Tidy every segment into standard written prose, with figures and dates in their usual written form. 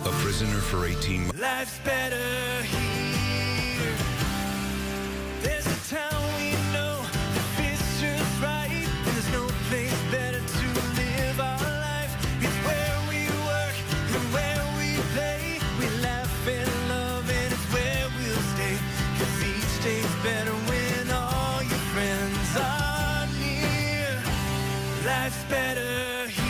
A prisoner for 18 months. Life's better here. There's a town we know, the future's right, and there's no place better to live our life. It's where we work and where we play. We laugh and love, and it's where we'll stay. 'Cause each day's better when all your friends are near. Life's better here.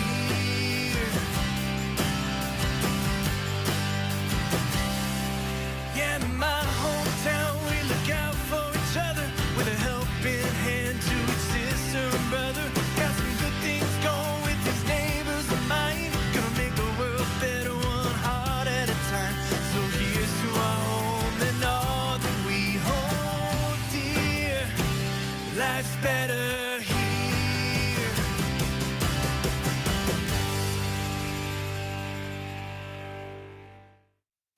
Yeah, in my hometown, we look out for each other with a helping hand to each sister and brother. Got some good things going with these neighbors of mine. Gonna make the world better one heart at a time. So here's to our home and all that we hold dear. Life's better here.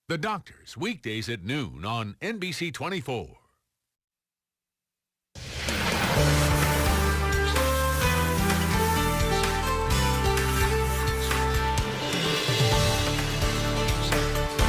The Doctors, weekdays at noon on NBC 24.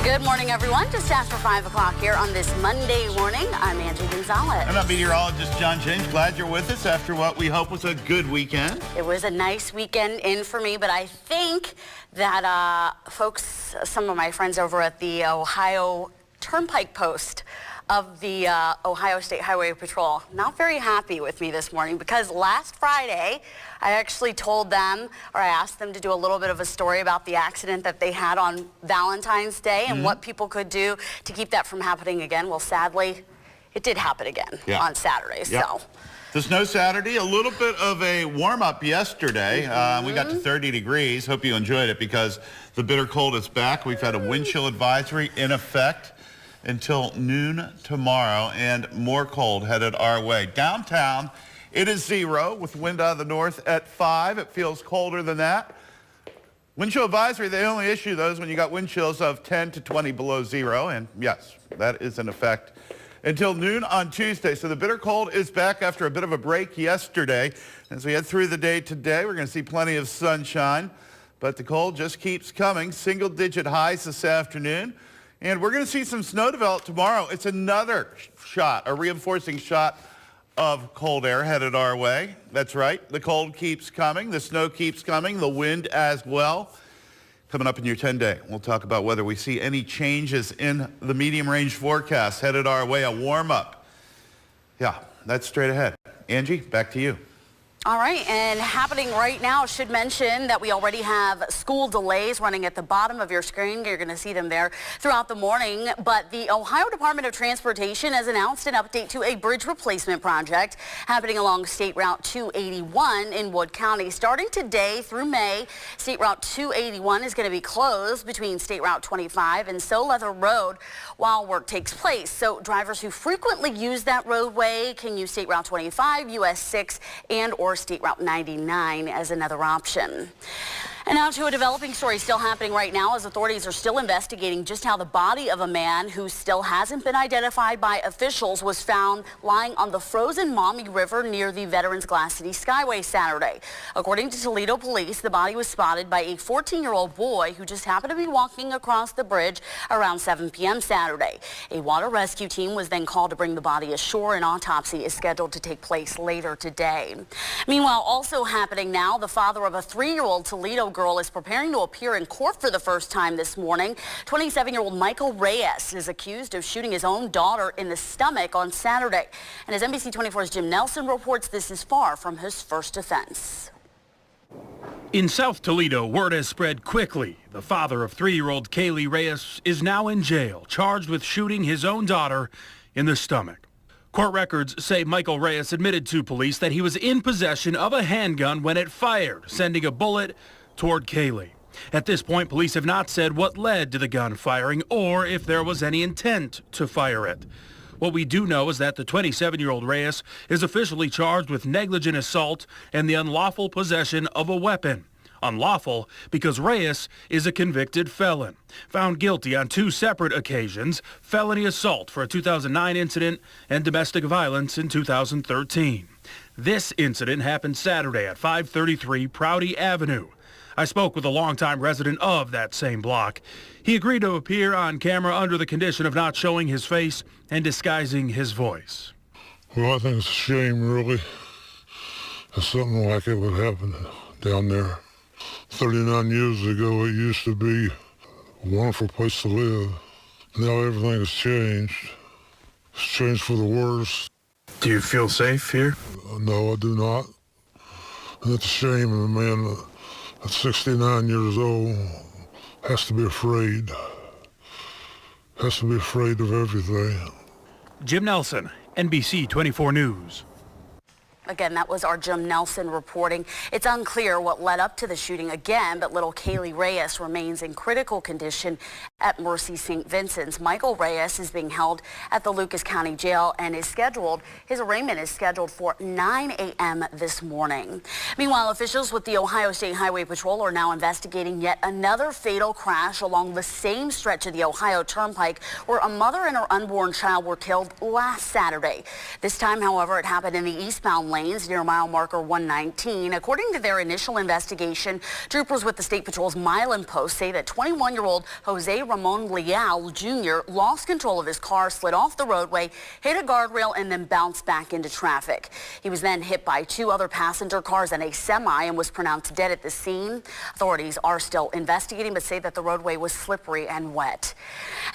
Good morning, everyone. Just after 5 o'clock here on this Monday morning. I'm Angie Gonzalez. I'm meteorologist John James. Glad you're with us after what we hope was a good weekend. It was a nice weekend in for me, but I think that folks, some of my friends over at the Ohio Turnpike Post of the Ohio State Highway Patrol, not very happy with me this morning because last Friday I actually told them, or I asked them to do a little bit of a story about the accident that they had on Valentine's Day and what people could do to keep that from happening again. Well, sadly, it did happen again on Saturday. So. The snow Saturday, a little bit of a warm-up yesterday. We got to 30 degrees. Hope you enjoyed it because the bitter cold is back. We've had a wind chill advisory in effect until noon tomorrow, and more cold headed our way. Downtown, it is 0 with wind out of the north at 5. It feels colder than that. Wind chill advisory, they only issue those when you got wind chills of 10 to 20 below 0, and yes, that is in effect until noon on Tuesday. So the bitter cold is back after a bit of a break yesterday. As we head through the day today, we're going to see plenty of sunshine, but the cold just keeps coming. Single-digit highs this afternoon. And we're going to see some snow develop tomorrow. It's another shot, a reinforcing shot of cold air headed our way. That's right. The cold keeps coming. The snow keeps coming. The wind as well. Coming up in your 10-day, we'll talk about whether we see any changes in the medium-range forecast headed our way, a warm-up. Yeah, that's straight ahead. Angie, back to you. All right, and happening right now, should mention that we already have school delays running at the bottom of your screen. You're going to see them there throughout the morning. But the Ohio Department of Transportation has announced an update to a bridge replacement project happening along State Route 281 in Wood County. Starting today through May, State Route 281 is going to be closed between State Route 25 and So Leather Road while work takes place. So drivers who frequently use that roadway can use State Route 25, US 6, and or State Route 99 as another option. And now to a developing story still happening right now as authorities are still investigating just how the body of a man who still hasn't been identified by officials was found lying on the frozen Maumee River near the Veterans Glass City Skyway Saturday. According to Toledo police, the body was spotted by a 14-year-old boy who just happened to be walking across the bridge around 7 p.m. Saturday. A water rescue team was then called to bring the body ashore. An autopsy is scheduled to take place later today. Meanwhile, also happening now, the father of a 3-year-old Toledo girl is preparing to appear in court for the first time this morning. 27-year-old Michael Reyes is accused of shooting his own daughter in the stomach on Saturday. And as NBC 24's Jim Nelson reports, this is far from his first offense. In South Toledo, word has spread quickly. The father of 3-year-old Kaylee Reyes is now in jail, charged with shooting his own daughter in the stomach. Court records say Michael Reyes admitted to police that he was in possession of a handgun when it fired, sending a bullet toward Kaylee. At this point, police have not said what led to the gun firing or if there was any intent to fire it. What we do know is that the 27-year-old Reyes is officially charged with negligent assault and the unlawful possession of a weapon. Unlawful because Reyes is a convicted felon, found guilty on 2 separate occasions, felony assault for a 2009 incident and domestic violence in 2013. This incident happened Saturday at 533 Prouty Avenue. I spoke with a longtime resident of that same block. He agreed to appear on camera under the condition of not showing his face and disguising his voice. Well, I think it's a shame, really. That something like it would happen down there. 39 years ago, it used to be a wonderful place to live. Now everything has changed. It's changed for the worse. Do you feel safe here? No, I do not. And it's a shame a man that's 69 years old has to be afraid. Has to be afraid of everything. Jim Nelson, NBC 24 News. Again, that was our Jim Nelson reporting. It's unclear what led up to the shooting again, but little Kaylee Reyes remains in critical condition at Mercy St. Vincent's. Michael Reyes is being held at the Lucas County Jail and his arraignment is scheduled for 9 a.m. this morning. Meanwhile, officials with the Ohio State Highway Patrol are now investigating yet another fatal crash along the same stretch of the Ohio Turnpike where a mother and her unborn child were killed last Saturday. This time, however, it happened in the eastbound lanes near mile marker 119. According to their initial investigation, troopers with the State Patrol's Milan post say that 21-year-old Jose Ramon Leal Jr. lost control of his car, slid off the roadway, hit a guardrail, and then bounced back into traffic. He was then hit by two other passenger cars and a semi and was pronounced dead at the scene. Authorities are still investigating but say that the roadway was slippery and wet.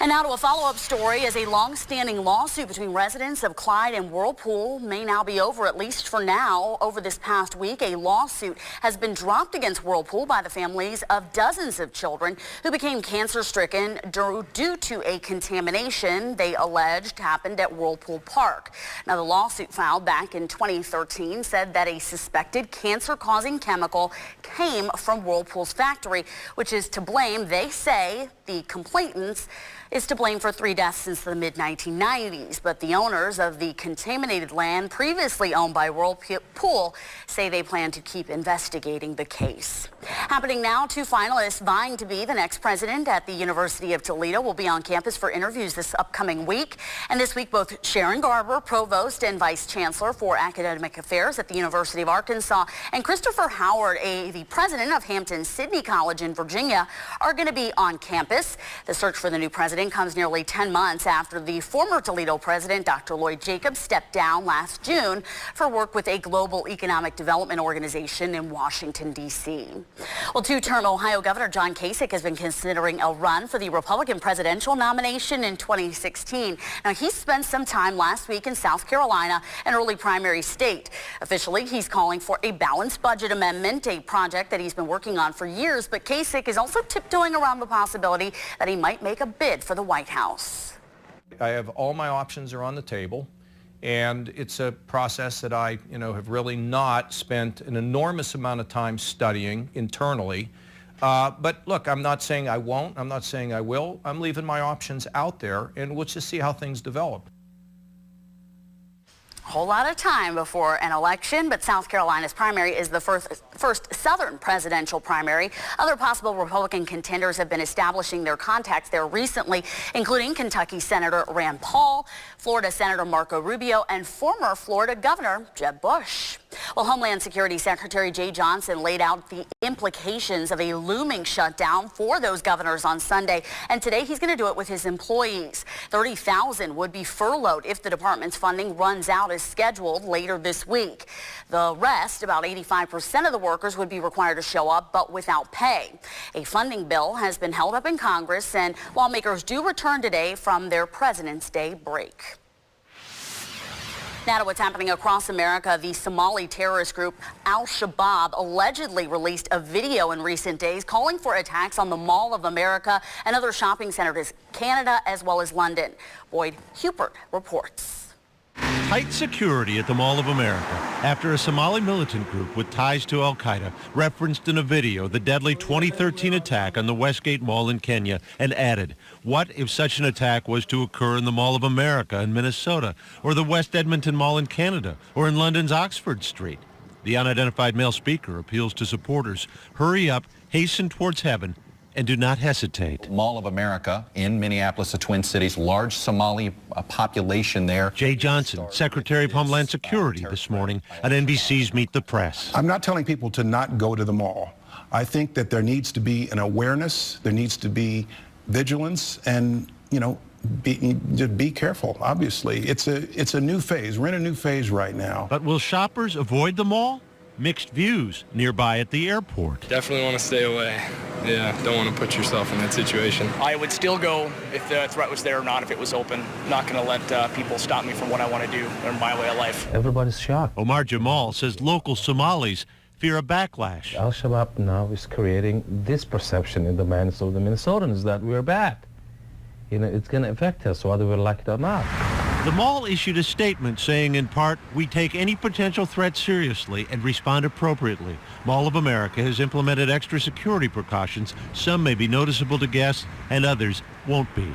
And now to a follow-up story, as a long-standing lawsuit between residents of Clyde and Whirlpool may now be over, at least for now. Over this past week, a lawsuit has been dropped against Whirlpool by the families of dozens of children who became cancer-stricken due to a contamination they alleged happened at Whirlpool Park. Now, the lawsuit filed back in 2013 said that a suspected cancer-causing chemical came from Whirlpool's factory, which is to blame, they say, the complainants is to blame for 3 deaths since the mid-1990s. But the owners of the contaminated land previously owned by Whirlpool say they plan to keep investigating the case. Happening now, 2 finalists vying to be the next president at the University of Toledo will be on campus for interviews this upcoming week. And this week, both Sharon Garber, Provost and Vice Chancellor for Academic Affairs at the University of Arkansas, and Christopher Howard, the president of Hampton-Sydney College in Virginia, are going to be on campus. The search for the new president comes nearly 10 months after the former Toledo president, Dr. Lloyd Jacobs, stepped down last June for work with a global economic development organization in Washington, D.C. Well, 2-term Ohio Governor John Kasich has been considering a run for the Republican presidential nomination in 2016. Now, he spent some time last week in South Carolina, an early primary state. Officially, he's calling for a balanced budget amendment, a project that he's been working on for years. But Kasich is also tiptoeing around the possibility that he might make a bid for the White House. I have all my options are on the table, and it's a process that I, have really not spent an enormous amount of time studying internally. But look, I'm not saying I won't. I'm not saying I will. I'm leaving my options out there, and we'll just see how things develop. Whole lot of time before an election, but South Carolina's primary is the first Southern presidential primary. Other possible Republican contenders have been establishing their contacts there recently, including Kentucky Senator Rand Paul, Florida Senator Marco Rubio, and former Florida Governor Jeb Bush. Well, Homeland Security Secretary Jay Johnson laid out the implications of a looming shutdown for those governors on Sunday, and today he's going to do it with his employees. 30,000 would be furloughed if the department's funding runs out as scheduled later this week. The rest, about 85% of the workers, would be required to show up, but without pay. A funding bill has been held up in Congress, and lawmakers do return today from their President's Day break. Now to what's happening across America. The Somali terrorist group Al-Shabaab allegedly released a video in recent days calling for attacks on the Mall of America and other shopping centers in Canada as well as London. Boyd Hubert reports. Tight security at the Mall of America after a Somali militant group with ties to al-Qaeda referenced in a video the deadly 2013 attack on the Westgate Mall in Kenya and added, what if such an attack was to occur in the Mall of America in Minnesota or the West Edmonton Mall in Canada or in London's Oxford Street? The unidentified male speaker appeals to supporters, hurry up, hasten towards heaven, and do not hesitate. Mall of America in Minneapolis, the Twin Cities, large Somali population there. Jay Johnson, Secretary of Homeland Security, this morning on NBC's Meet the Press. I'm not telling people to not go to the mall. I think that there needs to be an awareness, there needs to be vigilance, and, you know, be careful, obviously. It's a new phase. We're in a new phase right now. But will shoppers avoid the mall? Mixed views nearby at the airport. Definitely want to stay away. Yeah, don't want to put yourself in that situation. I would still go if the threat was there or not, if it was open. Not going to let people stop me from what I want to do or my way of life. Everybody's shocked. Omar Jamal says local Somalis fear a backlash. Al-Shabaab now is creating this perception in the minds of the Minnesotans that we're bad. You know, it's going to affect us whether we like it or not. The mall issued a statement saying, in part, we take any potential threat seriously and respond appropriately. Mall of America has implemented extra security precautions. Some may be noticeable to guests and others won't be.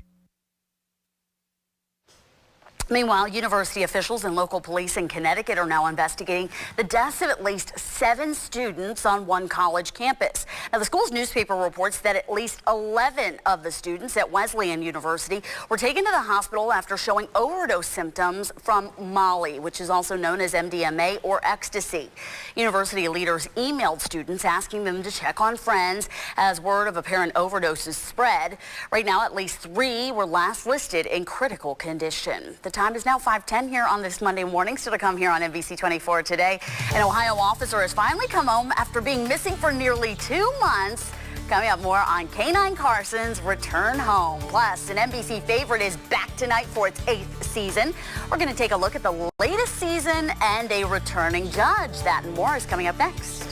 Meanwhile, university officials and local police in Connecticut are now investigating the deaths of at least 7 students on one college campus. Now, the school's newspaper reports that at least 11 of the students at Wesleyan University were taken to the hospital after showing overdose symptoms from Molly, which is also known as MDMA or ecstasy. University leaders emailed students asking them to check on friends as word of apparent overdoses spread. Right now, at least 3 were last listed in critical condition. The time is now 5:10 here on this Monday morning. Still to come here on NBC 24 today. An Ohio officer has finally come home after being missing for nearly 2 months. Coming up more on K9 Carson's return home. Plus, an NBC favorite is back tonight for its 8th season. We're going to take a look at the latest season and a returning judge. That and more is coming up next.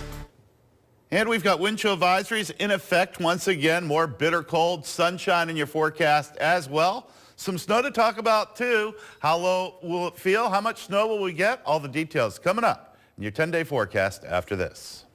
And we've got wind chill advisories in effect once again. More bitter cold, sunshine in your forecast as well. Some snow to talk about, too. How low will it feel? How much snow will we get? All the details coming up in your 10-day forecast after this.